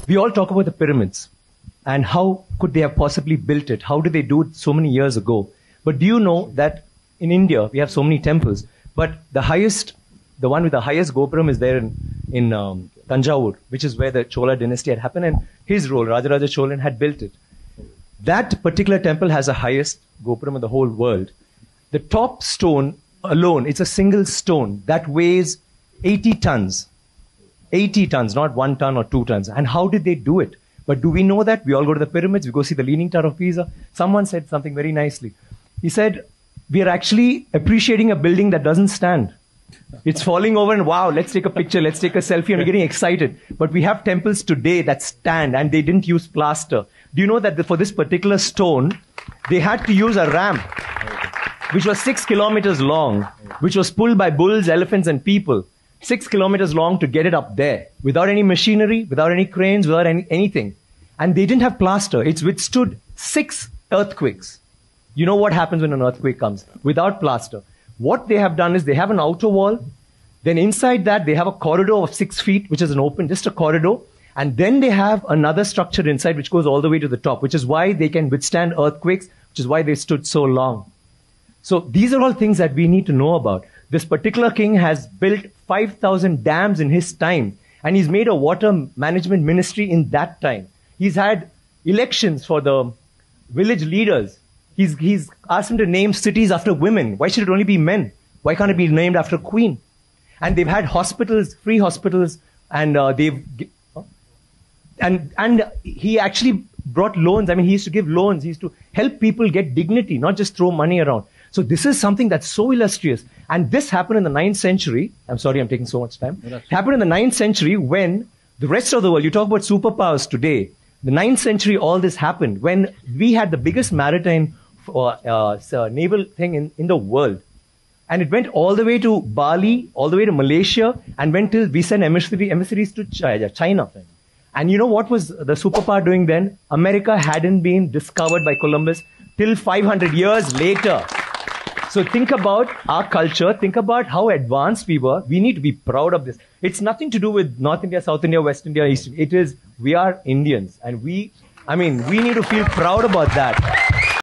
we all talk about the pyramids and how could they have possibly built it? How did they do it so many years ago? But do you know that in India, we have so many temples, but the one with the highest Gopuram is there in Tanjavur, which is where the Chola dynasty had happened, and his role, Rajaraja Cholan, had built it. That particular temple has the highest Gopuram in the whole world. The top stone alone, it's a single stone that weighs 80 tons. 80 tons, not 1 ton or 2 tons. And how did they do it? But do we know that? We all go to the pyramids, we go see the Leaning Tower of Pisa. Someone said something very nicely. He said, we are actually appreciating a building that doesn't stand. It's falling over and wow, let's take a picture, let's take a selfie, and we're getting excited. But we have temples today that stand and they didn't use plaster. Do you know that for this particular stone, they had to use a ramp, which was 6 kilometers long, which was pulled by bulls, elephants, and people. 6 kilometers long to get it up there, without any machinery, without any cranes, without anything. And they didn't have plaster. It's withstood 6 earthquakes. You know what happens when an earthquake comes? Without plaster. What they have done is they have an outer wall. Then inside that, they have a corridor of 6 feet, which is an open, just a corridor. And then they have another structure inside, which goes all the way to the top, which is why they can withstand earthquakes, which is why they stood so long. So these are all things that we need to know about. This particular king has built 5,000 dams in his time, and he's made a water management ministry in that time. He's had elections for the village leaders. He's asked them to name cities after women. Why should it only be men? Why can't it be named after a queen? And they've had hospitals, free hospitals, and he actually brought loans. I mean, he used to give loans. He used to help people get dignity, not just throw money around. So this is something that's so illustrious. And this happened in the 9th century. I'm sorry, I'm taking so much time. It happened in the 9th century when the rest of the world, you talk about superpowers today, the 9th century, all this happened when we had the biggest maritime naval thing in the world. And it went all the way to Bali, all the way to Malaysia, and went till we sent emissaries to China. And you know what was the superpower doing then? America hadn't been discovered by Columbus till 500 years later. So think about our culture, think about how advanced we were. We need to be proud of this. It's nothing to do with North India, South India, West India, East India. It is, we are Indians. And we need to feel proud about that.